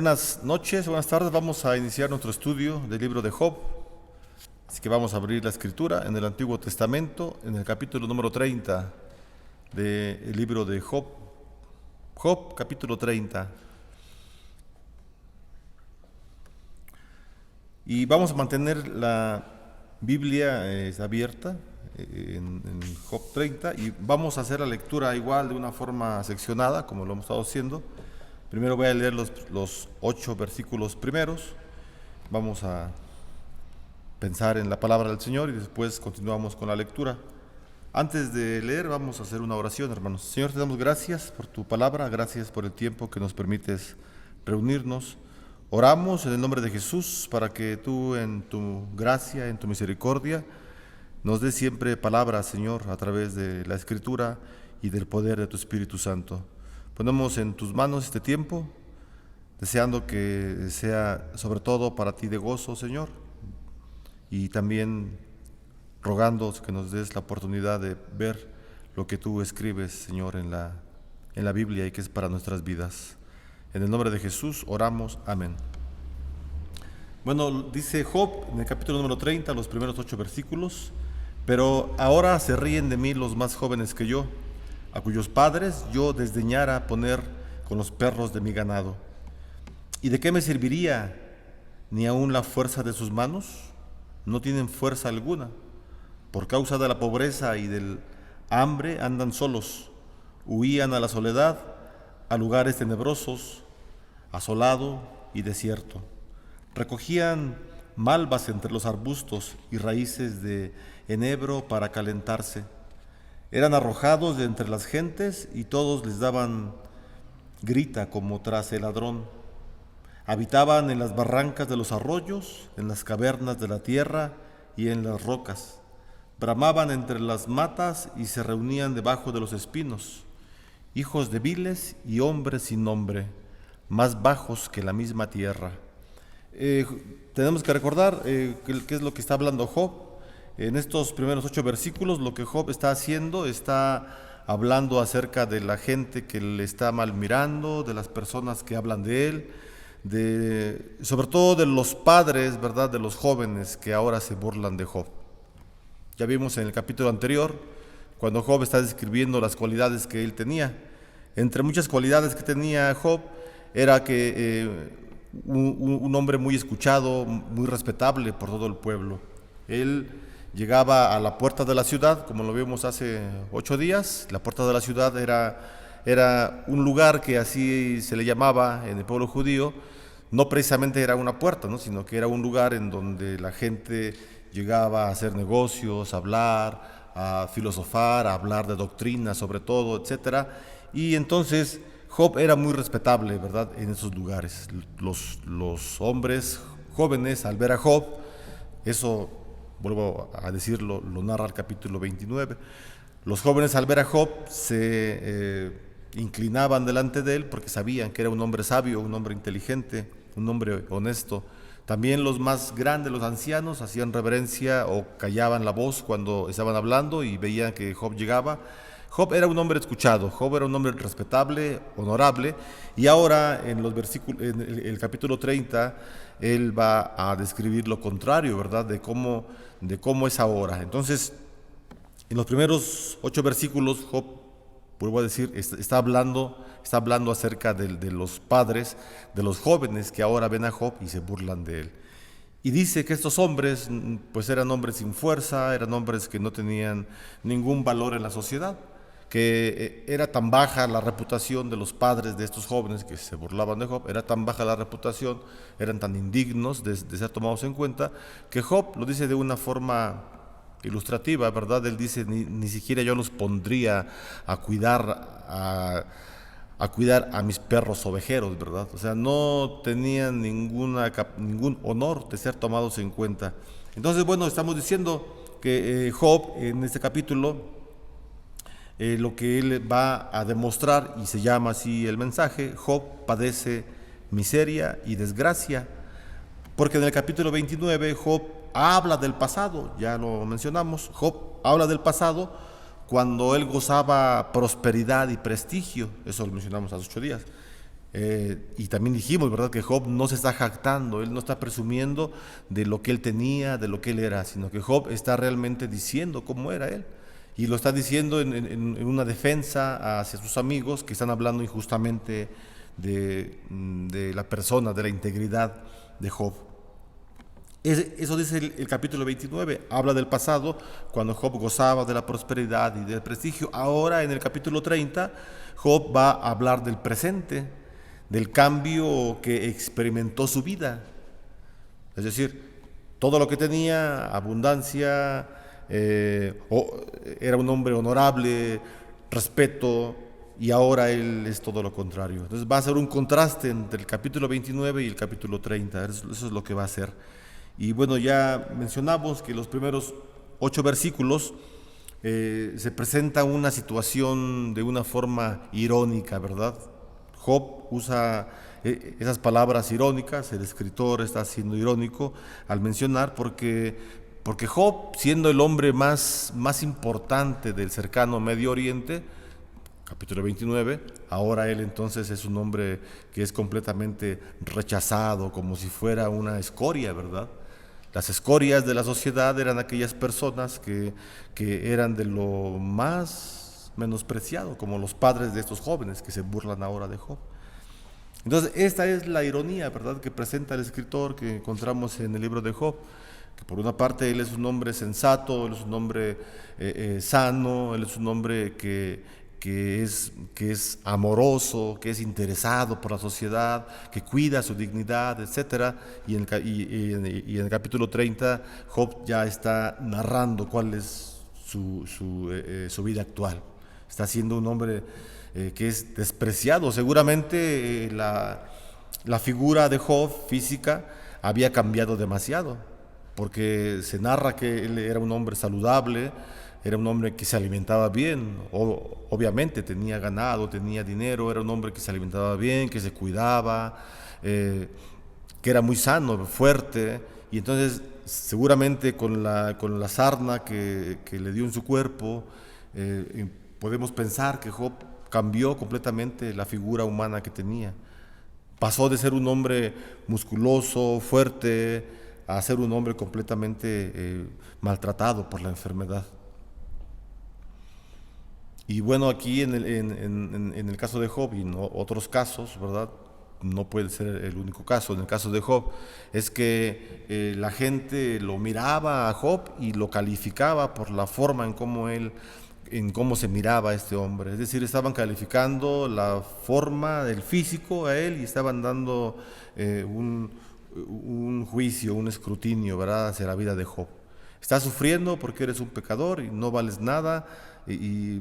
Buenas noches, buenas tardes. Vamos a iniciar nuestro estudio del libro de Job. Así que vamos a abrir la escritura en el Antiguo Testamento, en el capítulo número 30 del libro de Job. Job, capítulo 30. Y vamos a mantener la Biblia abierta en Job 30 y vamos a hacer la lectura igual de una forma seccionada, como lo hemos estado haciendo. Primero voy a leer los 8 versículos primeros, vamos a pensar en la palabra del Señor y después continuamos con la lectura. Antes de leer vamos a hacer una oración, hermanos. Señor, te damos gracias por tu palabra, gracias por el tiempo que nos permites reunirnos. Oramos en el nombre de Jesús para que tú en tu gracia, en tu misericordia, nos des siempre palabra, Señor, a través de la Escritura y del poder de tu Espíritu Santo. Ponemos en tus manos este tiempo, deseando que sea sobre todo para ti de gozo, Señor, y también rogando que nos des la oportunidad de ver lo que tú escribes, Señor, en la Biblia y que es para nuestras vidas. En el nombre de Jesús oramos, amén. Bueno, dice Job en el capítulo número 30, los primeros 8 versículos: pero ahora se ríen de mí los más jóvenes que yo, a cuyos padres yo desdeñara poner con los perros de mi ganado. ¿Y de qué me serviría ni aun la fuerza de sus manos? No tienen fuerza alguna. Por causa de la pobreza y del hambre andan solos, huían a la soledad, a lugares tenebrosos, asolado y desierto. Recogían malvas entre los arbustos y raíces de enebro para calentarse. Eran arrojados de entre las gentes y todos les daban grita como tras el ladrón. Habitaban en las barrancas de los arroyos, en las cavernas de la tierra y en las rocas. Bramaban entre las matas y se reunían debajo de los espinos. Hijos de viles y hombres sin nombre, más bajos que la misma tierra. Tenemos que recordar qué es lo que está hablando Job. En estos primeros 8 versículos lo que Job está haciendo, está hablando acerca de la gente que le está mal mirando, de las personas que hablan de él, sobre todo de los padres, ¿verdad?, de los jóvenes que ahora se burlan de Job. Ya vimos en el capítulo anterior, cuando Job está describiendo las cualidades que él tenía. Entre muchas cualidades que tenía Job, era que un hombre muy escuchado, muy respetable por todo el pueblo. Él llegaba a la puerta de la ciudad, como lo vimos hace 8 días. La puerta de la ciudad era un lugar que así se le llamaba en el pueblo judío. No precisamente era una puerta, ¿no?, sino que era un lugar en donde la gente llegaba a hacer negocios, a hablar, a filosofar, a hablar de doctrina sobre todo, etcétera. Y entonces Job era muy respetable, ¿verdad?, en esos lugares. Los hombres jóvenes, al ver a Job, eso, vuelvo a decirlo, lo narra el capítulo 29, los jóvenes al ver a Job se inclinaban delante de él porque sabían que era un hombre sabio, un hombre inteligente, un hombre honesto. También los más grandes, los ancianos, hacían reverencia o callaban la voz cuando estaban hablando y veían que Job llegaba. Job era un hombre escuchado, Job era un hombre respetable, honorable, y ahora en el capítulo 30 él va a describir lo contrario, ¿verdad?, de cómo es ahora. Entonces, en los primeros 8 versículos, Job, vuelvo a decir, está hablando acerca de los padres, de los jóvenes que ahora ven a Job y se burlan de él. Y dice que estos hombres, pues eran hombres sin fuerza, eran hombres que no tenían ningún valor en la sociedad, que era tan baja la reputación de los padres de estos jóvenes que se burlaban de Job, era tan baja la reputación, eran tan indignos de ser tomados en cuenta, que Job lo dice de una forma ilustrativa, ¿verdad? Él dice, ni siquiera yo los pondría a cuidar a mis perros ovejeros, ¿verdad? O sea, no tenían ningún honor de ser tomados en cuenta. Entonces, bueno, estamos diciendo que Job en este capítulo, lo que él va a demostrar, y se llama así el mensaje: Job padece miseria y desgracia, porque en el capítulo 29 Job habla del pasado, ya lo mencionamos. Job habla del pasado cuando él gozaba prosperidad y prestigio, eso lo mencionamos hace 8 días. Y también dijimos, ¿verdad?, que Job no se está jactando, él no está presumiendo de lo que él tenía, de lo que él era, sino que Job está realmente diciendo cómo era él. Y lo está diciendo en una defensa hacia sus amigos que están hablando injustamente de la persona, de la integridad de Job. Eso dice el capítulo 29, habla del pasado, cuando Job gozaba de la prosperidad y del prestigio. Ahora en el capítulo 30, Job va a hablar del presente, del cambio que experimentó su vida. Es decir, todo lo que tenía, abundancia, era un hombre honorable, respeto, y ahora él es todo lo contrario. Entonces va a ser un contraste entre el capítulo 29 y el capítulo 30, eso es lo que va a ser. Y bueno, ya mencionamos que los primeros 8 versículos se presenta una situación de una forma irónica, ¿verdad? Job usa esas palabras irónicas, el escritor está siendo irónico al mencionar porque Job, siendo el hombre más importante del cercano Medio Oriente, capítulo 29, ahora él entonces es un hombre que es completamente rechazado, como si fuera una escoria, ¿verdad? Las escorias de la sociedad eran aquellas personas que eran de lo más menospreciado, como los padres de estos jóvenes que se burlan ahora de Job. Entonces, esta es la ironía, ¿verdad?, que presenta el escritor, que encontramos en el libro de Job, que por una parte él es un hombre sensato, él es un hombre sano, él es un hombre que es amoroso, que es interesado por la sociedad, que cuida su dignidad, etc. Y en el capítulo 30, Job ya está narrando cuál es su vida actual. Está siendo un hombre que es despreciado. Seguramente la figura de Job física había cambiado demasiado, porque se narra que él era un hombre saludable, era un hombre que se alimentaba bien, obviamente tenía ganado, tenía dinero, era un hombre que se alimentaba bien, que se cuidaba, que era muy sano, fuerte, y entonces seguramente con la sarna que le dio en su cuerpo, podemos pensar que Job cambió completamente la figura humana que tenía. Pasó de ser un hombre musculoso, fuerte, a ser un hombre completamente maltratado por la enfermedad. Y bueno, aquí en el caso de Job y en otros casos, ¿verdad?, no puede ser el único caso. En el caso de Job es que la gente lo miraba a Job y lo calificaba por la forma en cómo se miraba a este hombre. Es decir, estaban calificando la forma del físico a él y estaban dando un juicio, un escrutinio, ¿verdad?, hacia la vida de Job. Estás sufriendo porque eres un pecador y no vales nada. Y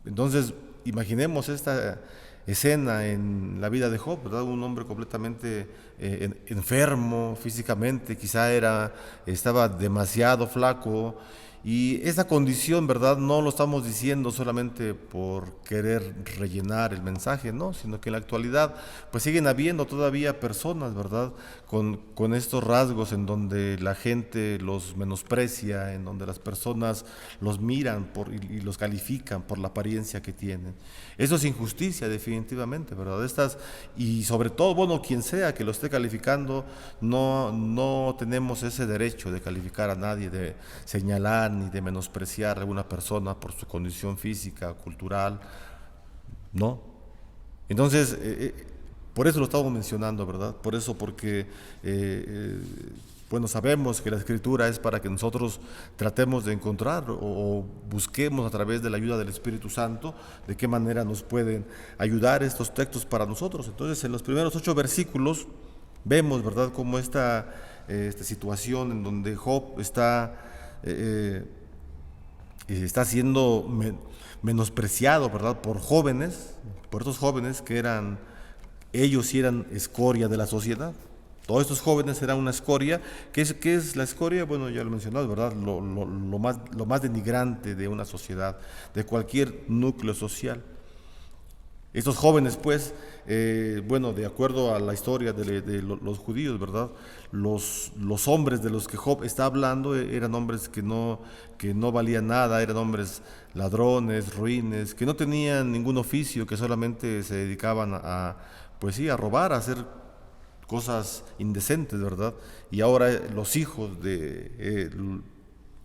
entonces imaginemos esta escena en la vida de Job, ¿verdad? Un hombre completamente enfermo físicamente, quizá estaba demasiado flaco. Y esa condición, ¿verdad?, no lo estamos diciendo solamente por querer rellenar el mensaje, ¿no?, sino que en la actualidad pues siguen habiendo todavía personas, ¿verdad?, con estos rasgos en donde la gente los menosprecia, en donde las personas los miran y los califican por la apariencia que tienen. Eso es injusticia, definitivamente, ¿verdad? Y sobre todo, bueno, quien sea que lo esté calificando, no tenemos ese derecho de calificar a nadie, de señalar ni de menospreciar a alguna persona por su condición física, cultural, ¿no? Entonces, por eso lo estamos mencionando, ¿verdad? Por eso, porque bueno, sabemos que la Escritura es para que nosotros tratemos de encontrar o busquemos a través de la ayuda del Espíritu Santo de qué manera nos pueden ayudar estos textos para nosotros. Entonces, en los primeros 8 versículos vemos, ¿verdad?, cómo esta situación en donde Job está siendo menospreciado, ¿verdad?, por estos jóvenes que ellos sí eran escoria de la sociedad. Todos estos jóvenes eran una escoria. ¿Qué es la escoria? Bueno, ya lo he mencionado, ¿verdad? Lo más denigrante de una sociedad, de cualquier núcleo social. Estos jóvenes, pues, bueno, de acuerdo a la historia de los judíos, ¿verdad? Los hombres de los que Job está hablando eran hombres que no valían nada, eran hombres ladrones, ruines, que no tenían ningún oficio, que solamente se dedicaban pues sí, a robar, a hacer cosas indecentes, ¿verdad? Y ahora los hijos de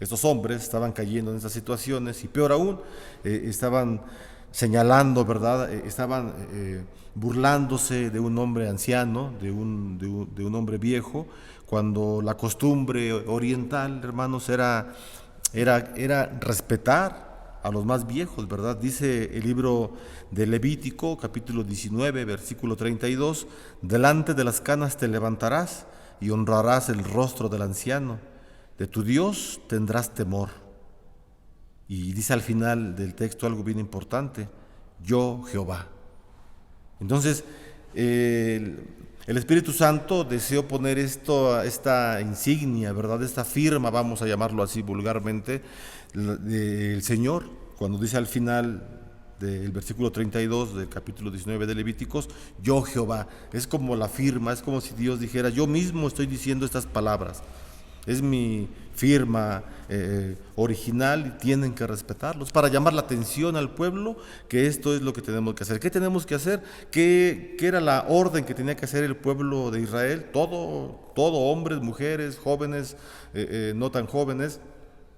estos hombres estaban cayendo en esas situaciones y peor aún, estaban señalando, ¿verdad? Estaban burlándose de un hombre anciano, de un hombre viejo, cuando la costumbre oriental, hermanos, era respetar a los más viejos, ¿verdad? Dice el libro de Levítico, capítulo 19, versículo 32, delante de las canas te levantarás y honrarás el rostro del anciano, de tu Dios tendrás temor. Y dice al final del texto algo bien importante, yo Jehová. Entonces, el Espíritu Santo deseó poner esta insignia, ¿verdad? Esta firma, vamos a llamarlo así vulgarmente, del Señor, cuando dice al final del versículo 32 del capítulo 19 de Levíticos, yo Jehová. Es como la firma, es como si Dios dijera, yo mismo estoy diciendo estas palabras. Es mi firma original y tienen que respetarlos para llamar la atención al pueblo que esto es lo que tenemos que hacer. ¿Qué tenemos que hacer? ¿Qué era la orden que tenía que hacer el pueblo de Israel? Todo hombres, mujeres, jóvenes, no tan jóvenes.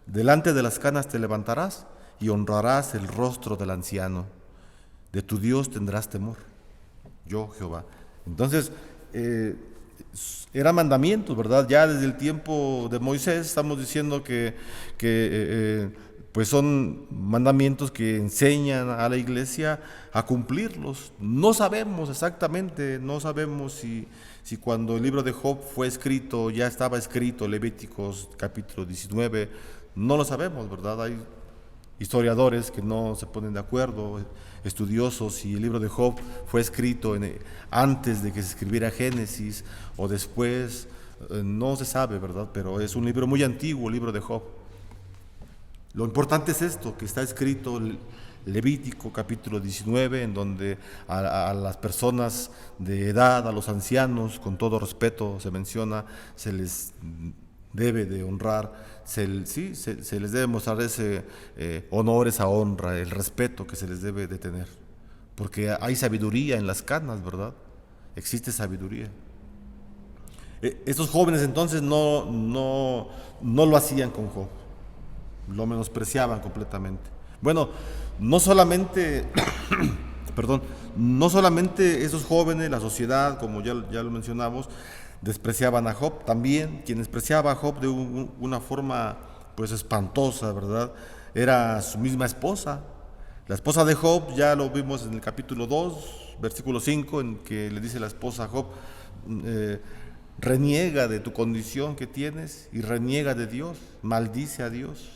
Delante de las canas te levantarás y honrarás el rostro del anciano. De tu Dios tendrás temor. Yo, Jehová. Entonces, eran mandamientos, ¿verdad? Ya desde el tiempo de Moisés estamos diciendo que pues son mandamientos que enseñan a la iglesia a cumplirlos. No sabemos exactamente, no sabemos si cuando el libro de Job fue escrito, ya estaba escrito Levíticos capítulo 19, no lo sabemos, ¿verdad? Hay historiadores que no se ponen de acuerdo, estudiosos, si el libro de Job fue escrito antes de que se escribiera Génesis o después, no se sabe, ¿verdad? Pero es un libro muy antiguo, el libro de Job. Lo importante es esto, que está escrito Levítico capítulo 19, en donde a las personas de edad, a los ancianos, con todo respeto se menciona, se les debe de honrar, se les debe mostrar ese honor, esa honra, el respeto que se les debe de tener. Porque hay sabiduría en las canas, ¿verdad? Existe sabiduría. Estos jóvenes entonces no lo hacían con Job, lo menospreciaban completamente. Bueno, no solamente, perdón, no solamente esos jóvenes, la sociedad, como ya lo mencionamos, despreciaban a Job, también quien despreciaba a Job de una forma pues espantosa, ¿verdad? Era su misma esposa. La esposa de Job, ya lo vimos en el capítulo 2, versículo 5, en que le dice la esposa a Job, reniega de tu condición que tienes y reniega de Dios, maldice a Dios.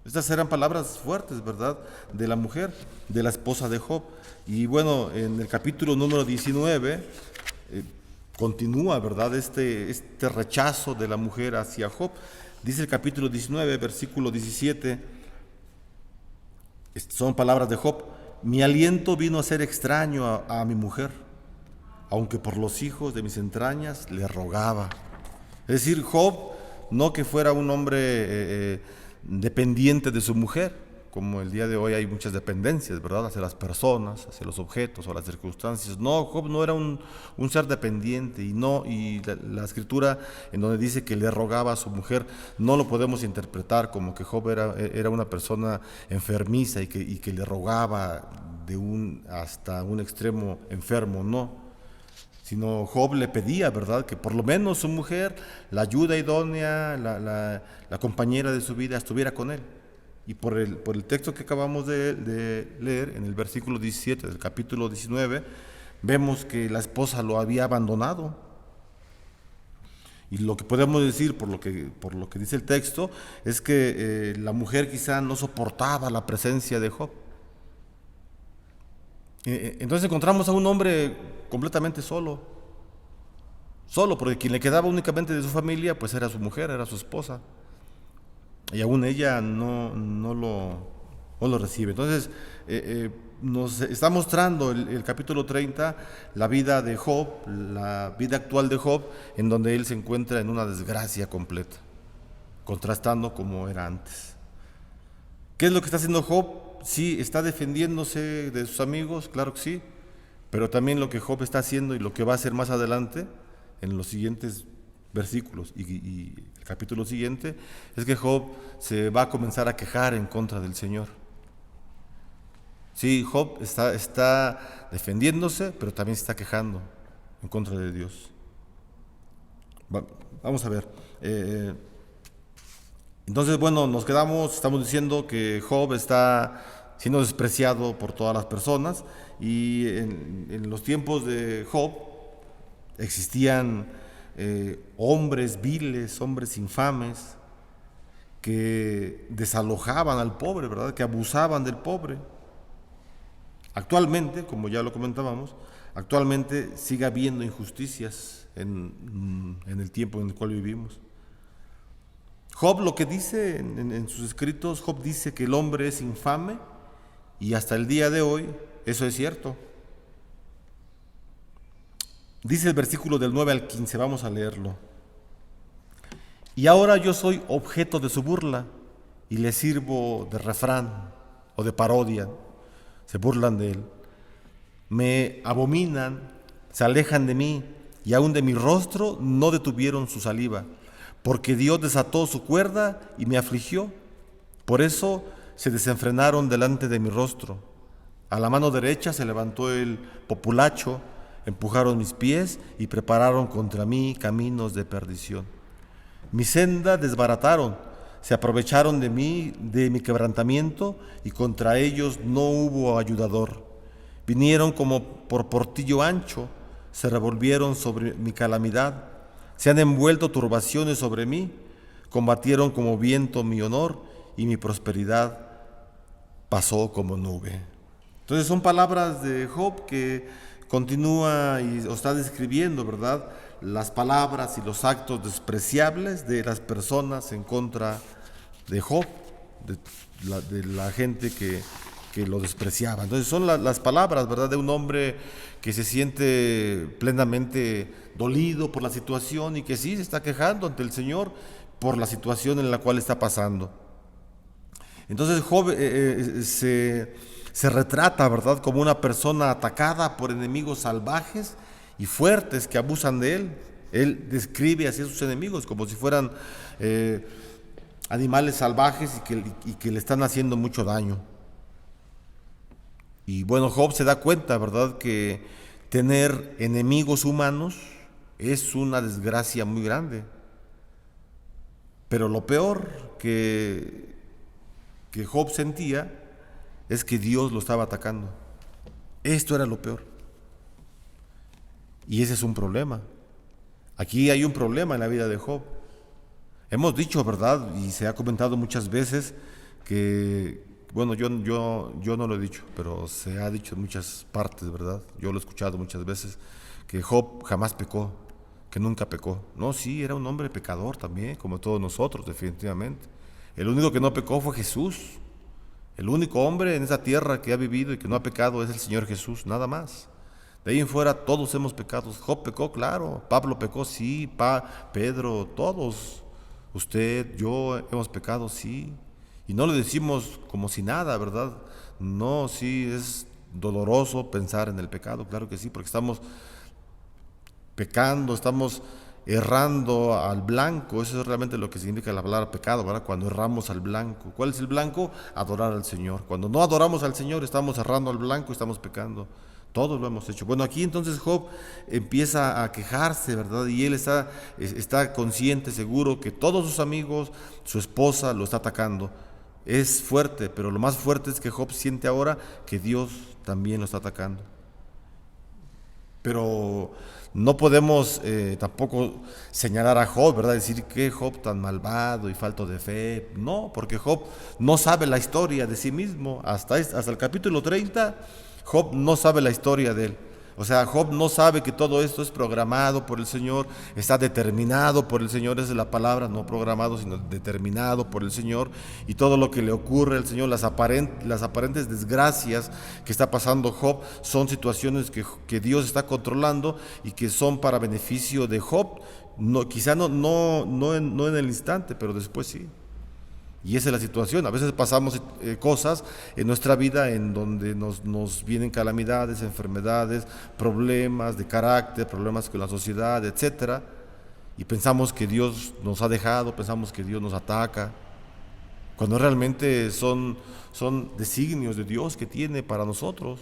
Estas eran palabras fuertes, ¿verdad? De la mujer, de la esposa de Job. Y bueno, en el capítulo número 19, continúa, ¿verdad? Este rechazo de la mujer hacia Job. Dice el capítulo 19, versículo 17, son palabras de Job, mi aliento vino a ser extraño a mi mujer, aunque por los hijos de mis entrañas le rogaba. Es decir, Job, no que fuera un hombre dependiente de su mujer, como el día de hoy hay muchas dependencias, ¿verdad? Hacia las personas, hacia los objetos o las circunstancias. No, Job no era un ser dependiente y la escritura en donde dice que le rogaba a su mujer, no lo podemos interpretar como que Job era una persona enfermiza y que le rogaba hasta un extremo enfermo, no. Sino Job le pedía, ¿verdad?, que por lo menos su mujer, la ayuda idónea, la compañera de su vida, estuviera con él. Y por el texto que acabamos de leer, en el versículo 17 del capítulo 19, vemos que la esposa lo había abandonado. Y lo que podemos decir, por lo que dice el texto, es que la mujer quizá no soportaba la presencia de Job. Entonces encontramos a un hombre completamente solo, porque quien le quedaba únicamente de su familia, pues era su mujer, era su esposa. Y aún ella no lo recibe. Entonces, nos está mostrando el capítulo 30 la vida de Job, la vida actual de Job, en donde él se encuentra en una desgracia completa, contrastando como era antes. ¿Qué es lo que está haciendo Job? Sí, está defendiéndose de sus amigos, claro que sí, pero también lo que Job está haciendo y lo que va a hacer más adelante en los siguientes versículos y el capítulo siguiente es que Job se va a comenzar a quejar en contra del Señor. Sí, Job está defendiéndose, pero también se está quejando en contra de Dios. Vamos a ver. Entonces, bueno, estamos diciendo que Job está siendo despreciado por todas las personas y en los tiempos de Job existían hombres viles, hombres infames que desalojaban al pobre, ¿verdad? Que abusaban del pobre. Actualmente, como ya lo comentábamos, actualmente sigue habiendo injusticias en el tiempo en el cual vivimos. Job lo que dice en sus escritos, Job dice que el hombre es infame y hasta el día de hoy eso es cierto. Dice el versículo del 9 al 15, vamos a leerlo. Y ahora yo soy objeto de su burla y le sirvo de refrán o de parodia. Se burlan de él. Me abominan, se alejan de mí y aún de mi rostro no detuvieron su saliva, porque Dios desató su cuerda y me afligió. Por eso se desenfrenaron delante de mi rostro. A la mano derecha se levantó el populacho, empujaron mis pies y prepararon contra mí caminos de perdición. Mi senda desbarataron, se aprovecharon de mi quebrantamiento, y contra ellos no hubo ayudador. Vinieron como por portillo ancho, se revolvieron sobre mi calamidad, se han envuelto turbaciones sobre mí, combatieron como viento mi honor, y mi prosperidad pasó como nube. Entonces son palabras de Job que continúa y está describiendo, ¿verdad?, las palabras y los actos despreciables de las personas en contra de Job, de la gente que lo despreciaba. Entonces son las palabras, ¿verdad?, de un hombre que se siente plenamente dolido por la situación y que sí se está quejando ante el Señor por la situación en la cual está pasando. Entonces Job se retrata, ¿verdad?, como una persona atacada por enemigos salvajes y fuertes que abusan de él. Él describe así a sus enemigos como si fueran animales salvajes y que le están haciendo mucho daño. Y bueno, Job se da cuenta, ¿verdad?, que tener enemigos humanos es una desgracia muy grande. Pero lo peor que Job sentía es que Dios lo estaba atacando. Esto era lo peor. Y ese es un problema. Aquí hay un problema en la vida de Job. Hemos dicho, ¿verdad?, y se ha comentado muchas veces que, bueno, yo no lo he dicho, pero se ha dicho en muchas partes, ¿verdad? Yo lo he escuchado muchas veces, que Job jamás pecó, que nunca pecó. No, sí, era un hombre pecador también, como todos nosotros, definitivamente. El único que no pecó fue Jesús. El único hombre en esa tierra que ha vivido y que no ha pecado es el Señor Jesús, nada más. De ahí en fuera todos hemos pecado. Job pecó, claro. Pablo pecó, sí. Pedro, todos. Usted, yo hemos pecado, sí. Y no le decimos como si nada, ¿verdad? No, sí, es doloroso pensar en el pecado, claro que sí, porque estamos pecando, estamos errando al blanco. Eso es realmente lo que significa la palabra pecado, ¿verdad? Cuando erramos al blanco. ¿Cuál es el blanco? Adorar al Señor. Cuando no adoramos al Señor, estamos errando al blanco, estamos pecando. Todos lo hemos hecho. Bueno, aquí entonces Job empieza a quejarse, ¿verdad? Y él está consciente, seguro, que todos sus amigos, su esposa, lo está atacando. Es fuerte, pero lo más fuerte es que Job siente ahora que Dios también lo está atacando. Pero no podemos tampoco señalar a Job, ¿verdad? Decir que Job tan malvado y falto de fe. No, porque Job no sabe la historia de sí mismo. Hasta el capítulo 30, Job no sabe la historia de él. O sea, Job no sabe que todo esto es programado por el Señor, está determinado por el Señor, esa es la palabra, no programado, sino determinado por el Señor, y todo lo que le ocurre al Señor, las aparentes desgracias que está pasando Job, son situaciones que Dios está controlando y que son para beneficio de Job, quizá no en el instante, pero después sí. Y esa es la situación. A veces pasamos cosas en nuestra vida en donde nos vienen calamidades, enfermedades, problemas de carácter, problemas con la sociedad, etcétera, y pensamos que Dios nos ha dejado, pensamos que Dios nos ataca, cuando realmente son designios de Dios que tiene para nosotros.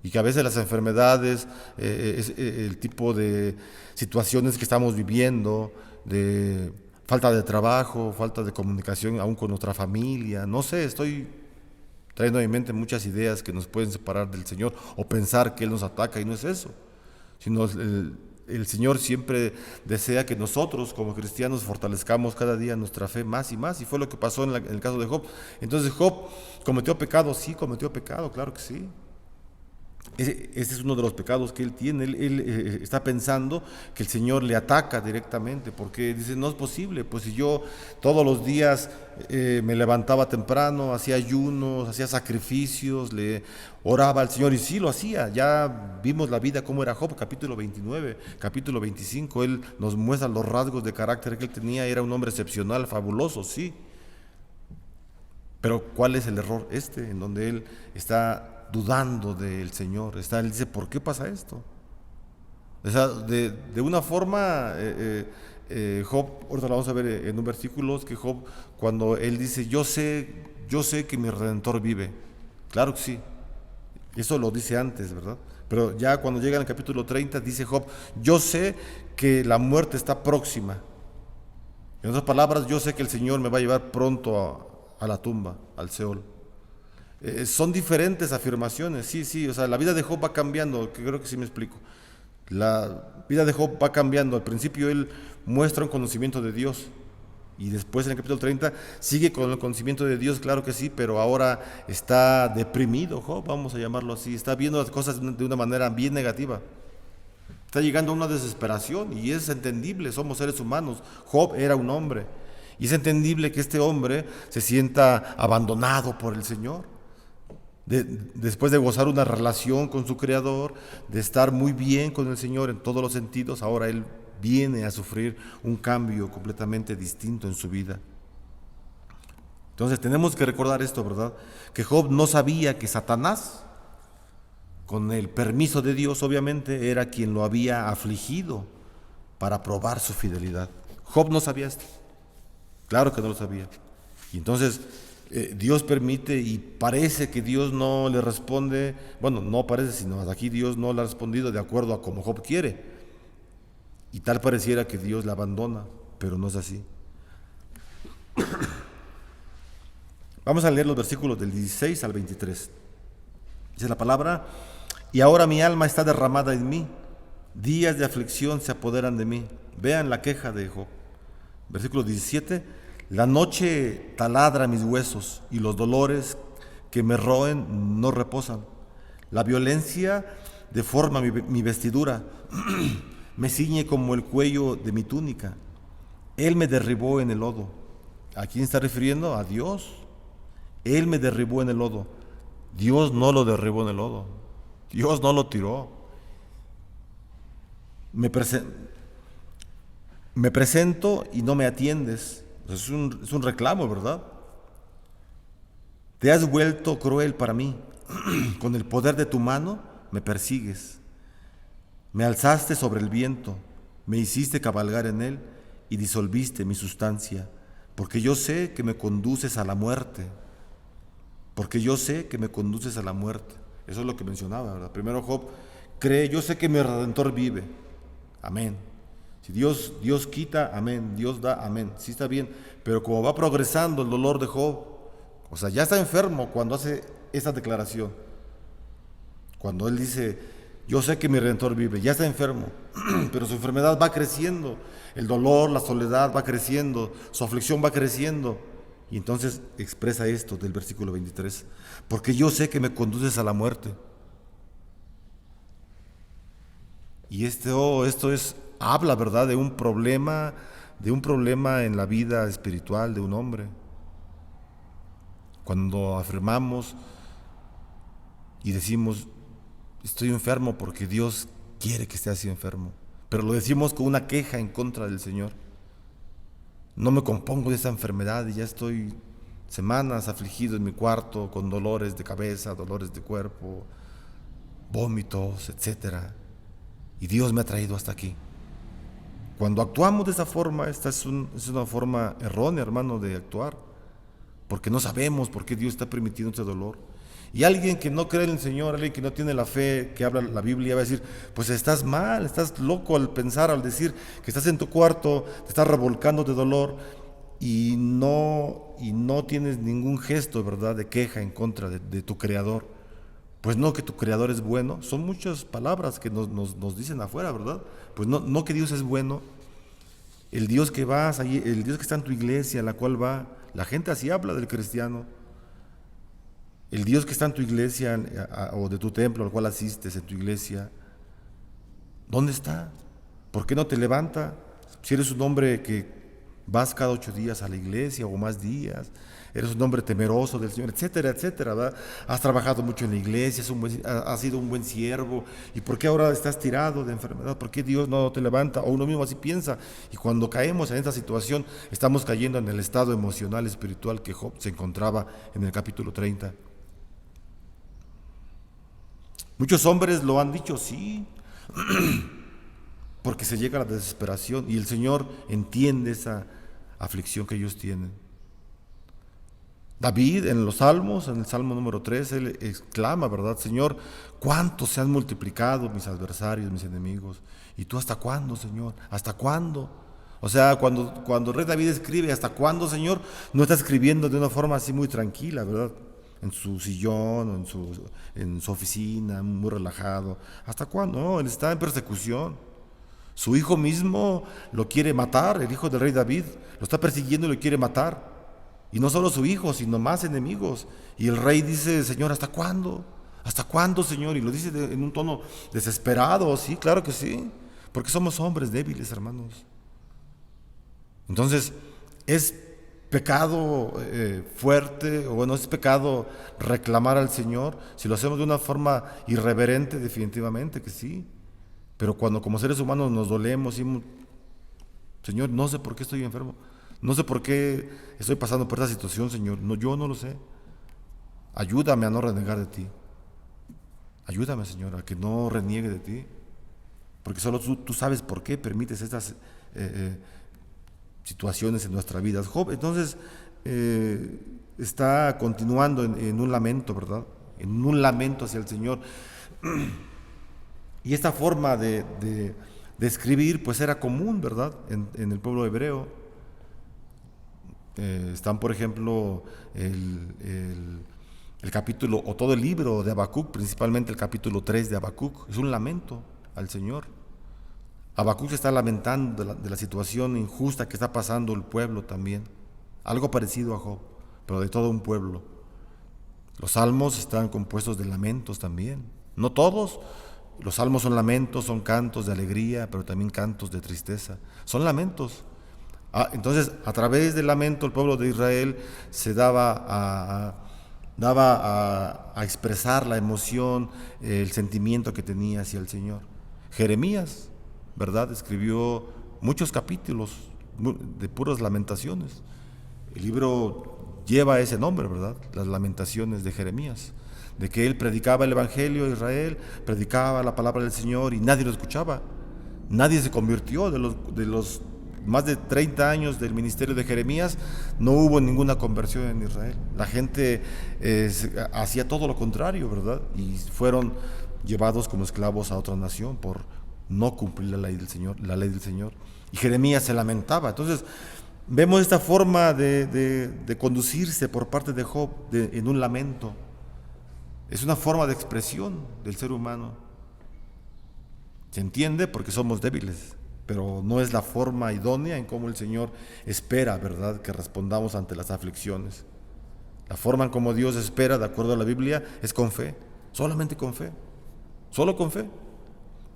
Y que a veces las enfermedades, el tipo de situaciones que estamos viviendo, de falta de trabajo, falta de comunicación aún con nuestra familia, no sé, estoy trayendo a mi mente muchas ideas que nos pueden separar del Señor o pensar que Él nos ataca, y no es eso, sino el Señor siempre desea que nosotros como cristianos fortalezcamos cada día nuestra fe más, y fue lo que pasó en el caso de Job. Entonces, Job cometió pecado, sí, cometió pecado, claro que sí. Ese es uno de los pecados que él tiene. Él está pensando que el Señor le ataca directamente, porque dice, no es posible, pues si yo todos los días me levantaba temprano, hacía ayunos, hacía sacrificios, le oraba al Señor, y sí lo hacía. Ya vimos la vida cómo era Job, capítulo 29, capítulo 25, él nos muestra los rasgos de carácter que él tenía. Era un hombre excepcional, fabuloso, sí. Pero ¿cuál es el error en donde él está dudando del Señor? Él dice, ¿por qué pasa esto? O sea, de una forma, Job, ahorita lo vamos a ver en un versículo, que Job, cuando él dice, yo sé que mi Redentor vive, claro que sí, eso lo dice antes, ¿verdad? Pero ya cuando llega en el capítulo 30, dice Job, yo sé que la muerte está próxima. En otras palabras, yo sé que el Señor me va a llevar pronto a la tumba, al Seol. Son diferentes afirmaciones, sí, o sea, la vida de Job va cambiando, que creo que sí me explico. La vida de Job va cambiando. Al principio él muestra un conocimiento de Dios, y después en el capítulo 30 sigue con el conocimiento de Dios, claro que sí, pero ahora está deprimido Job, vamos a llamarlo así, está viendo las cosas de una manera bien negativa. Está llegando a una desesperación, y es entendible, somos seres humanos. Job era un hombre, y es entendible que este hombre se sienta abandonado por el Señor. Después de gozar una relación con su Creador, de estar muy bien con el Señor en todos los sentidos, ahora él viene a sufrir un cambio completamente distinto en su vida. Entonces tenemos que recordar esto, ¿verdad? Que Job no sabía que Satanás, con el permiso de Dios obviamente, era quien lo había afligido para probar su fidelidad. Job no sabía esto, claro que no lo sabía. Y entonces Dios permite, y parece que Dios no le responde, bueno, no parece, sino hasta aquí Dios no le ha respondido de acuerdo a como Job quiere, y tal pareciera que Dios la abandona, pero no es así. Vamos a leer los versículos del 16 al 23. Dice la palabra, y ahora mi alma está derramada en mí, días de aflicción se apoderan de mí. Vean la queja de Job. Versículo 17, la noche taladra mis huesos, y los dolores que me roen no reposan. La violencia deforma mi vestidura, me ciñe como el cuello de mi túnica. Él me derribó en el lodo. ¿A quién está refiriendo? A Dios. Él me derribó en el lodo. Dios no lo derribó en el lodo. Dios no lo tiró. Me presento y no me atiendes. Es un reclamo, ¿verdad? Te has vuelto cruel para mí. Con el poder de tu mano me persigues. Me alzaste sobre el viento, me hiciste cabalgar en él y disolviste mi sustancia, porque yo sé que me conduces a la muerte. Porque yo sé que me conduces a la muerte. Eso es lo que mencionaba, ¿verdad? Primero Job cree, yo sé que mi Redentor vive. Amén. Si Dios quita, amén. Dios da, amén. Sí está bien. Pero como va progresando el dolor de Job, o sea, ya está enfermo cuando hace esta declaración. Cuando él dice, yo sé que mi Redentor vive, ya está enfermo, pero su enfermedad va creciendo. El dolor, la soledad va creciendo, su aflicción va creciendo. Y entonces expresa esto del versículo 23. Porque yo sé que me conduces a la muerte. Y esto habla, ¿verdad?, de un problema en la vida espiritual de un hombre. Cuando afirmamos y decimos, estoy enfermo porque Dios quiere que esté así enfermo, pero lo decimos con una queja en contra del Señor. No me compongo de esa enfermedad y ya estoy semanas afligido en mi cuarto con dolores de cabeza, dolores de cuerpo, vómitos, etcétera. Y Dios me ha traído hasta aquí. Cuando actuamos de esa forma, esta es una forma errónea, hermano, de actuar, porque no sabemos por qué Dios está permitiendo este dolor. Y alguien que no cree en el Señor, alguien que no tiene la fe que habla la Biblia, va a decir, pues estás mal, estás loco al pensar, al decir que estás en tu cuarto, te estás revolcando de dolor y no tienes ningún gesto, ¿verdad?, de queja en contra de tu Creador. Pues no, que tu Creador es bueno. Son muchas palabras que nos dicen afuera, ¿verdad? Pues no que Dios es bueno. El Dios que vas allí, el Dios que está en tu iglesia, a la cual va, la gente así habla del cristiano. El Dios que está en tu iglesia o de tu templo al cual asistes en tu iglesia, ¿dónde está? ¿Por qué no te levanta? Si eres un hombre que vas cada 8 días a la iglesia o más días, eres un hombre temeroso del Señor, etcétera, etcétera, ¿verdad? Has trabajado mucho en la iglesia, has sido un buen siervo, ¿y por qué ahora estás tirado de enfermedad? ¿Por qué Dios no te levanta? O uno mismo así piensa, y cuando caemos en esta situación, estamos cayendo en el estado emocional, espiritual que Job se encontraba en el capítulo 30. Muchos hombres lo han dicho, sí, porque se llega a la desesperación y el Señor entiende esa aflicción que ellos tienen. David en los Salmos, en el Salmo número 3, él exclama, ¿verdad? Señor, ¿cuánto se han multiplicado mis adversarios, mis enemigos? ¿Y tú hasta cuándo, Señor? ¿Hasta cuándo? O sea, cuando el rey David escribe, ¿hasta cuándo, Señor? No está escribiendo de una forma así muy tranquila, ¿verdad? En su sillón o en su oficina, muy relajado. ¿Hasta cuándo? No, él está en persecución. Su hijo mismo lo quiere matar, el hijo del rey David, lo está persiguiendo y lo quiere matar. Y no solo su hijo, sino más enemigos. Y el rey dice, Señor, ¿hasta cuándo? ¿Hasta cuándo, Señor? Y lo dice en un tono desesperado, sí, claro que sí, porque somos hombres débiles, hermanos. Entonces, es pecado fuerte, o bueno, es pecado reclamar al Señor, si lo hacemos de una forma irreverente, definitivamente que sí. Pero cuando como seres humanos nos dolemos y Señor, no sé por qué estoy enfermo, no sé por qué estoy pasando por esta situación, Señor, no, yo no lo sé. Ayúdame a no renegar de ti. Ayúdame, Señor, a que no reniegue de ti, porque solo tú sabes por qué permites estas situaciones en nuestra vida. Job, entonces, está continuando en un lamento, ¿verdad? En un lamento hacia el Señor. Y esta forma de escribir, pues era común, ¿verdad? En el pueblo hebreo. Están, por ejemplo, el capítulo, o todo el libro de Habacuc, principalmente el capítulo 3 de Habacuc, es un lamento al Señor. Habacuc se está lamentando de la situación injusta que está pasando el pueblo también. Algo parecido a Job, pero de todo un pueblo. Los salmos están compuestos de lamentos también. No todos. Los salmos son lamentos, son cantos de alegría, pero también cantos de tristeza. Son lamentos. Entonces, a través del lamento, el pueblo de Israel se daba a expresar la emoción, el sentimiento que tenía hacia el Señor. Jeremías, ¿verdad?, escribió muchos capítulos de puras lamentaciones. El libro lleva ese nombre, ¿verdad? Las lamentaciones de Jeremías, de que él predicaba el Evangelio a Israel, predicaba la palabra del Señor y nadie lo escuchaba. Nadie se convirtió. De los más de 30 años del ministerio de Jeremías, no hubo ninguna conversión en Israel. La gente hacía todo lo contrario, ¿verdad? Y fueron llevados como esclavos a otra nación por no cumplir la ley del Señor. Y Jeremías se lamentaba. Entonces, vemos esta forma de conducirse por parte de Job en un lamento. Es una forma de expresión del ser humano. Se entiende porque somos débiles, pero no es la forma idónea en cómo el Señor espera, ¿verdad?, que respondamos ante las aflicciones. La forma en cómo Dios espera, de acuerdo a la Biblia, es con fe, solamente con fe, solo con fe.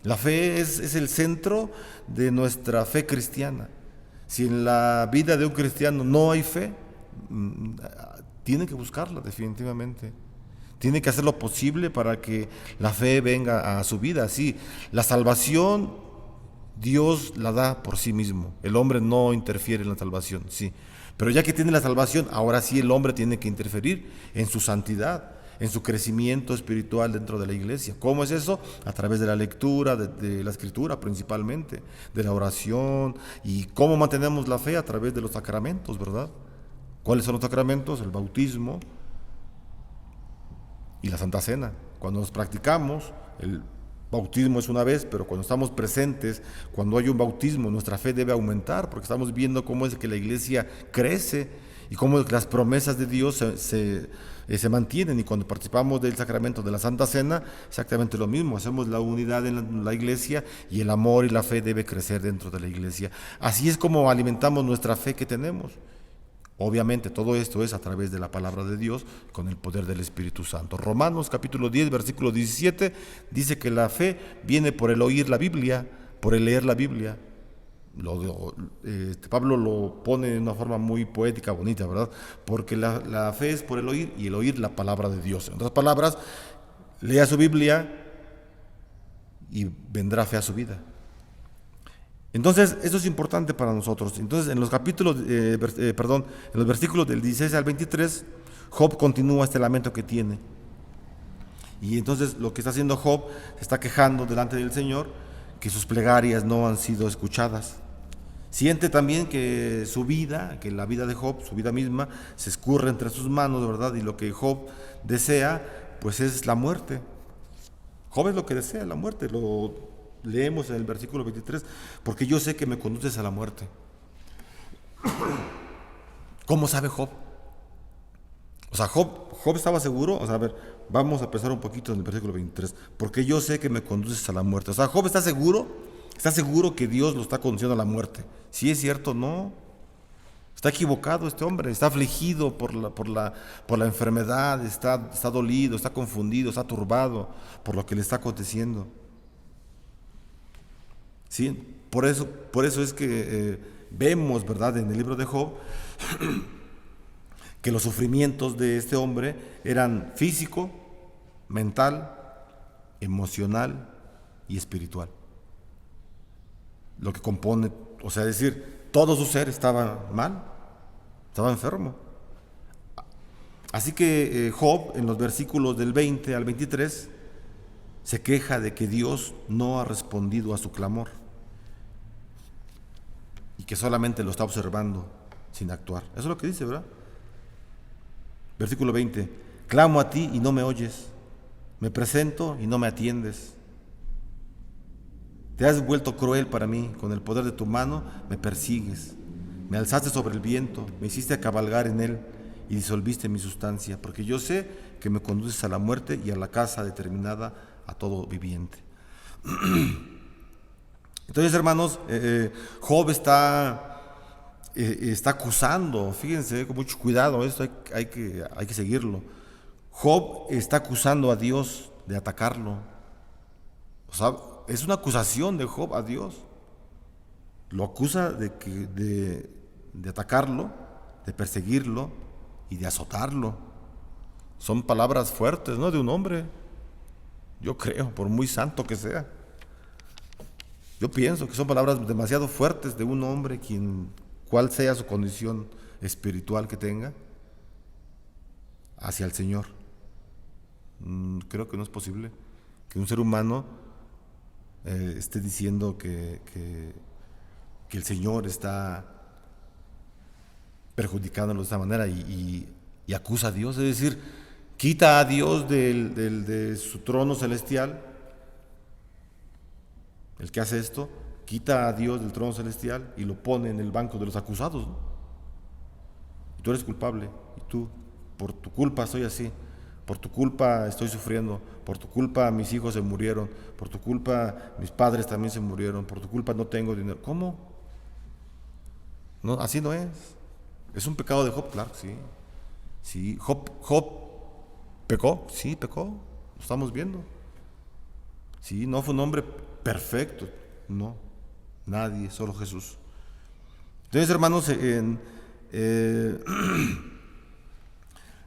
La fe es el centro de nuestra fe cristiana. Si en la vida de un cristiano no hay fe, tiene que buscarla definitivamente. Tiene que hacer lo posible para que la fe venga a su vida. Sí, la salvación Dios la da por sí mismo. El hombre no interfiere en la salvación, sí. Pero ya que tiene la salvación, ahora sí el hombre tiene que interferir en su santidad, en su crecimiento espiritual dentro de la iglesia. ¿Cómo es eso? A través de la lectura, de la escritura principalmente, de la oración. ¿Y cómo mantenemos la fe? A través de los sacramentos, ¿verdad? ¿Cuáles son los sacramentos? El bautismo y la Santa Cena. Cuando nos practicamos, el bautismo es una vez, pero cuando estamos presentes, cuando hay un bautismo, nuestra fe debe aumentar, porque estamos viendo cómo es que la iglesia crece y cómo las promesas de Dios se mantienen. Y cuando participamos del sacramento de la Santa Cena, exactamente lo mismo, hacemos la unidad en la iglesia y el amor y la fe debe crecer dentro de la iglesia. Así es como alimentamos nuestra fe que tenemos. Obviamente todo esto es a través de la palabra de Dios con el poder del Espíritu Santo. Romanos capítulo 10, versículo 17 dice que la fe viene por el oír la Biblia, por el leer la Biblia. Pablo lo pone de una forma muy poética, bonita, ¿verdad? Porque la fe es por el oír y el oír la palabra de Dios. En otras palabras, lea su Biblia y vendrá fe a su vida. Entonces, eso es importante para nosotros. Entonces, en los en los versículos del 16 al 23, Job continúa este lamento que tiene. Y entonces lo que está haciendo Job, se está quejando delante del Señor, que sus plegarias no han sido escuchadas. Siente también que su vida, que la vida de Job, su vida misma, se escurre entre sus manos, ¿verdad? Y lo que Job desea, pues es la muerte. Job es lo que desea, la muerte. Lo leemos en el versículo 23, porque yo sé que me conduces a la muerte. ¿Cómo sabe Job? O sea, Job estaba seguro. O sea, a ver, vamos a pensar un poquito en el versículo 23, porque yo sé que me conduces a la muerte. O sea, Job está seguro que Dios lo está conduciendo a la muerte. Si es cierto, no. Está equivocado este hombre, está afligido por la enfermedad, está dolido, está confundido, está turbado por lo que le está aconteciendo. Sí, por eso es que vemos, ¿verdad?, en el libro de Job, que los sufrimientos de este hombre eran físico, mental, emocional y espiritual. Lo que compone, o sea, es decir, todo su ser estaba mal, estaba enfermo. Así que Job, en los versículos del 20 al 23, se queja de que Dios no ha respondido a su clamor y que solamente lo está observando sin actuar. Eso es lo que dice, ¿verdad? Versículo 20: clamo a ti y no me oyes, me presento y no me atiendes. Te has vuelto cruel para mí, con el poder de tu mano me persigues. Me alzaste sobre el viento, me hiciste cabalgar en él y disolviste mi sustancia, porque yo sé que me conduces a la muerte y a la casa determinada a todo viviente. Entonces, hermanos, Job está acusando, fíjense con mucho cuidado, esto hay que seguirlo. Job está acusando a Dios de atacarlo. O sea, es una acusación de Job a Dios. Lo acusa de atacarlo, de perseguirlo y de azotarlo. Son palabras fuertes, ¿no?, de un hombre. Yo creo, por muy santo que sea. Yo pienso que son palabras demasiado fuertes de un hombre, cual sea su condición espiritual que tenga, hacia el Señor. Creo que no es posible que un ser humano esté diciendo que el Señor está perjudicándolo de esta manera y acusa a Dios. Es decir, quita a Dios de su trono celestial. El que hace esto, quita a Dios del trono celestial y lo pone en el banco de los acusados, ¿no? Y tú eres culpable, y tú, por tu culpa soy así, por tu culpa estoy sufriendo, por tu culpa mis hijos se murieron, por tu culpa mis padres también se murieron, por tu culpa no tengo dinero. ¿Cómo? No, así no es. ¿Es un pecado de Job? Claro, sí. Sí, Job pecó, sí, pecó, lo estamos viendo. Sí, no fue un hombre perfecto, no, nadie, solo Jesús. Entonces, hermanos, en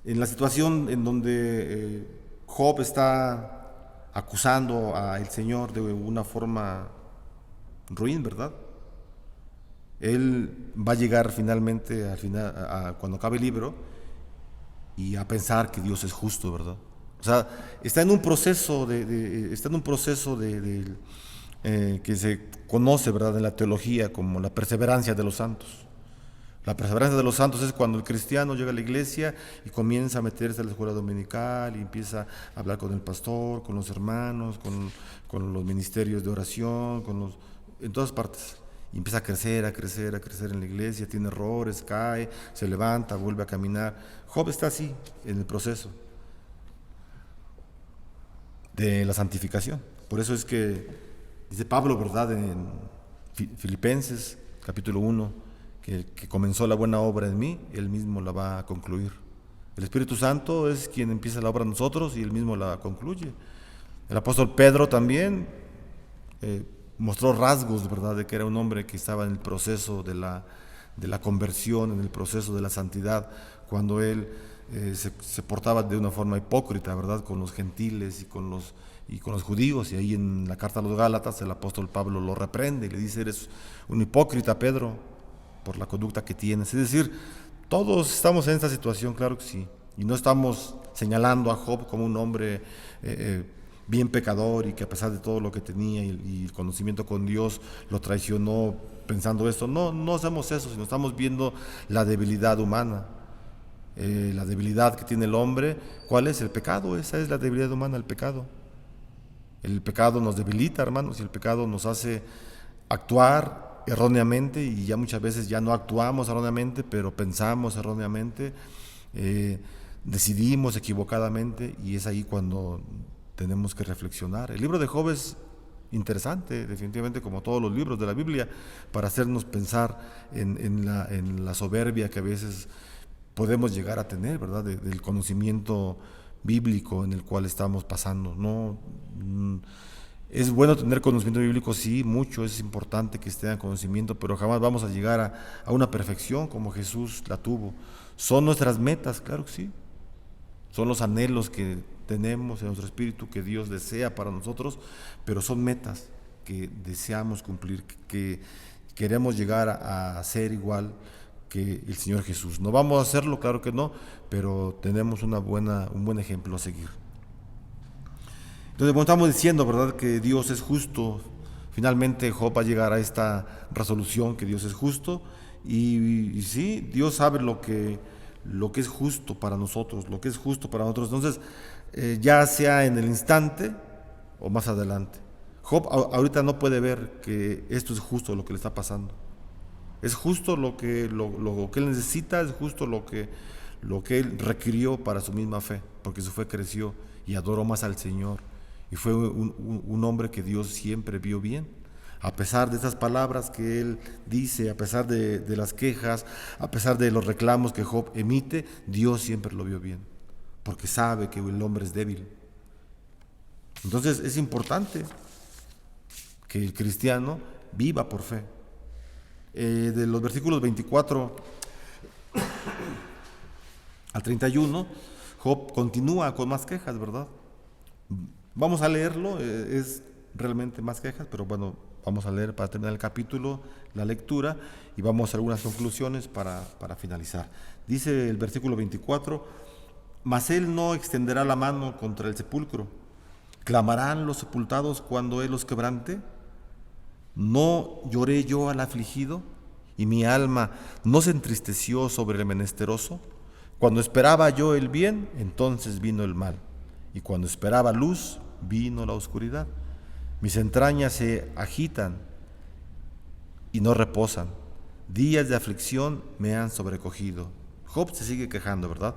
la situación en donde Job está acusando al Señor de una forma ruin, ¿verdad? Él va a llegar finalmente, al final, cuando acabe el libro, y a pensar que Dios es justo, ¿verdad? O sea, está en un proceso que se conoce, ¿verdad?, en la teología como la perseverancia de los santos. La perseverancia de los santos es cuando el cristiano llega a la iglesia y comienza a meterse a la escuela dominical y empieza a hablar con el pastor, con los hermanos, con los ministerios de oración, en todas partes. Y empieza a crecer en la iglesia, tiene errores, cae, se levanta, vuelve a caminar. Job está así en el proceso de la santificación. Por eso es que dice Pablo, ¿verdad?, en Filipenses capítulo 1, que el que comenzó la buena obra en mí, él mismo la va a concluir. El Espíritu Santo es quien empieza la obra en nosotros y él mismo la concluye. El apóstol Pedro también mostró rasgos, ¿verdad?, de que era un hombre que estaba en el proceso de la conversión, en el proceso de la santidad, cuando él se portaba de una forma hipócrita, ¿verdad?, con los gentiles y con los judíos. Y ahí en la carta a los Gálatas el apóstol Pablo lo reprende y le dice: eres un hipócrita, Pedro, por la conducta que tienes. Es decir, todos estamos en esta situación, claro que sí, y no estamos señalando a Job como un hombre bien pecador y que a pesar de todo lo que tenía y el conocimiento con Dios lo traicionó pensando esto. No hacemos eso, sino estamos viendo la debilidad humana, la debilidad que tiene el hombre. ¿Cuál es? El pecado. Esa es la debilidad humana, el pecado. El pecado nos debilita, hermanos, y el pecado nos hace actuar erróneamente, y ya muchas veces ya no actuamos erróneamente, pero pensamos erróneamente, decidimos equivocadamente, y es ahí cuando tenemos que reflexionar. El libro de Job es interesante, definitivamente, como todos los libros de la Biblia, para hacernos pensar en la soberbia que a veces podemos llegar a tener, ¿verdad?, del conocimiento bíblico en el cual estamos pasando. No, es bueno tener conocimiento bíblico, sí, mucho, es importante que esté en conocimiento, pero jamás vamos a llegar a una perfección como Jesús la tuvo. Son nuestras metas, claro que sí, son los anhelos que tenemos en nuestro espíritu, que Dios desea para nosotros, pero son metas que deseamos cumplir, que queremos llegar a ser igual que el Señor Jesús. No vamos a hacerlo, claro que no, pero tenemos un buen ejemplo a seguir. Entonces, bueno, estamos diciendo, ¿verdad?, que Dios es justo. Finalmente Job va a llegar a esta resolución, que Dios es justo, y sí, Dios sabe lo que es justo para nosotros, lo que es justo para nosotros. Entonces, ya sea en el instante o más adelante. Job ahorita no puede ver que esto es justo lo que le está pasando. Es justo lo que él necesita, es justo lo que él requirió para su misma fe, porque su fe creció y adoró más al Señor. Y fue un hombre que Dios siempre vio bien. A pesar de esas palabras que él dice, a pesar de las quejas, a pesar de los reclamos que Job emite, Dios siempre lo vio bien, porque sabe que el hombre es débil. Entonces es importante que el cristiano viva por fe. De los versículos 24 al 31, Job continúa con más quejas, ¿verdad? Vamos a leerlo, es realmente más quejas, pero bueno, vamos a leer para terminar el capítulo, la lectura, y vamos a hacer algunas conclusiones para finalizar. Dice el versículo 24: mas él no extenderá la mano contra el sepulcro. ¿Clamarán los sepultados cuando él los quebrante? ¿No lloré yo al afligido? ¿Y mi alma no se entristeció sobre el menesteroso? Cuando esperaba yo el bien, entonces vino el mal, y cuando esperaba luz, vino la oscuridad. Mis entrañas se agitan y no reposan. Días de aflicción me han sobrecogido. Job se sigue quejando, ¿verdad?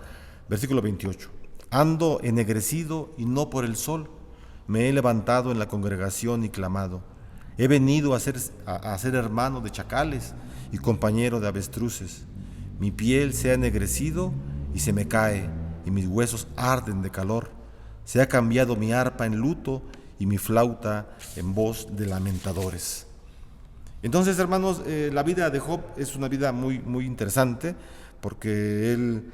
Versículo 28. Ando ennegrecido y no por el sol. Me he levantado en la congregación y clamado. He venido a ser hermano de chacales y compañero de avestruces. Mi piel se ha ennegrecido y se me cae, y mis huesos arden de calor. Se ha cambiado mi arpa en luto y mi flauta en voz de lamentadores. Entonces, hermanos, la vida de Job es una vida muy, muy interesante, porque él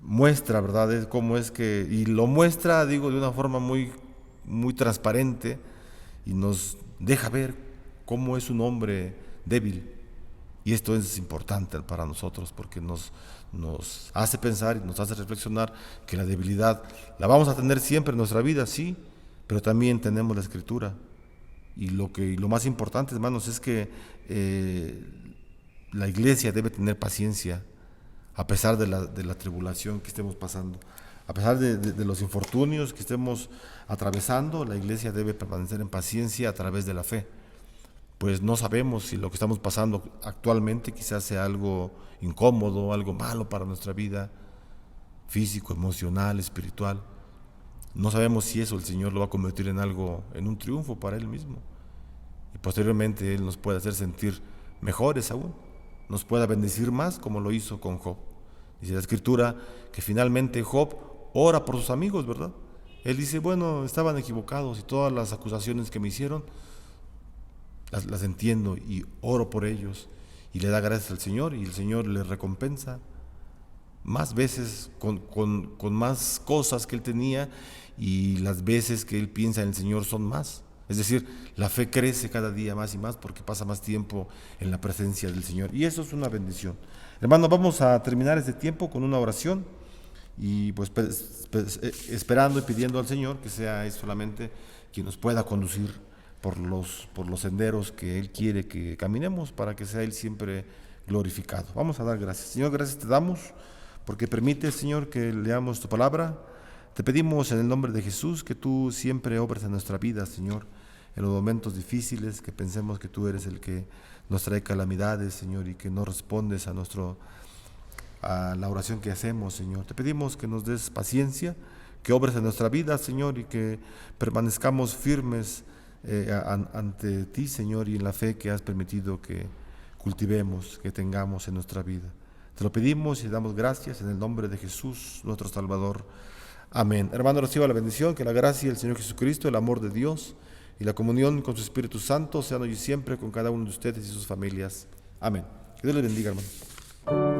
muestra, ¿verdad?, cómo es que, y lo muestra, digo, de una forma muy, muy transparente, y nos deja ver cómo es un hombre débil. Y esto es importante para nosotros, porque nos hace pensar y nos hace reflexionar que la debilidad la vamos a tener siempre en nuestra vida, sí, pero también tenemos la Escritura. Y lo más importante, hermanos, es que la iglesia debe tener paciencia a pesar de la tribulación que estemos pasando. A pesar de los infortunios que estemos atravesando, la iglesia debe permanecer en paciencia a través de la fe. Pues no sabemos si lo que estamos pasando actualmente quizás sea algo incómodo, algo malo para nuestra vida, físico, emocional, espiritual. No sabemos si eso el Señor lo va a convertir en algo, en un triunfo para Él mismo. Y posteriormente Él nos puede hacer sentir mejores aún, nos pueda bendecir más, como lo hizo con Job. Dice la Escritura que finalmente Job ora por sus amigos, ¿verdad? Él dice, bueno, estaban equivocados y todas las acusaciones que me hicieron las entiendo y oro por ellos, y le da gracias al Señor, y el Señor le recompensa más veces con más cosas que él tenía, y las veces que él piensa en el Señor son más. Es decir, la fe crece cada día más y más porque pasa más tiempo en la presencia del Señor, y eso es una bendición. Hermanos, vamos a terminar este tiempo con una oración, y pues esperando y pidiendo al Señor que sea Él solamente quien nos pueda conducir por los senderos que Él quiere que caminemos, para que sea Él siempre glorificado. Vamos a dar gracias. Señor, gracias te damos porque permite, Señor, que leamos tu palabra. Te pedimos en el nombre de Jesús que tú siempre obres en nuestra vida, Señor, en los momentos difíciles, que pensemos que tú eres el que nos trae calamidades, Señor, y que no respondes a la oración que hacemos, Señor. Te pedimos que nos des paciencia, que obres en nuestra vida, Señor, y que permanezcamos firmes ante ti, Señor, y en la fe que has permitido que cultivemos, que tengamos en nuestra vida. Te lo pedimos y damos gracias en el nombre de Jesús, nuestro Salvador. Amén. Hermano, reciba la bendición, que la gracia del Señor Jesucristo, el amor de Dios y la comunión con su Espíritu Santo sean hoy y siempre con cada uno de ustedes y sus familias. Amén. Que Dios les bendiga, hermano.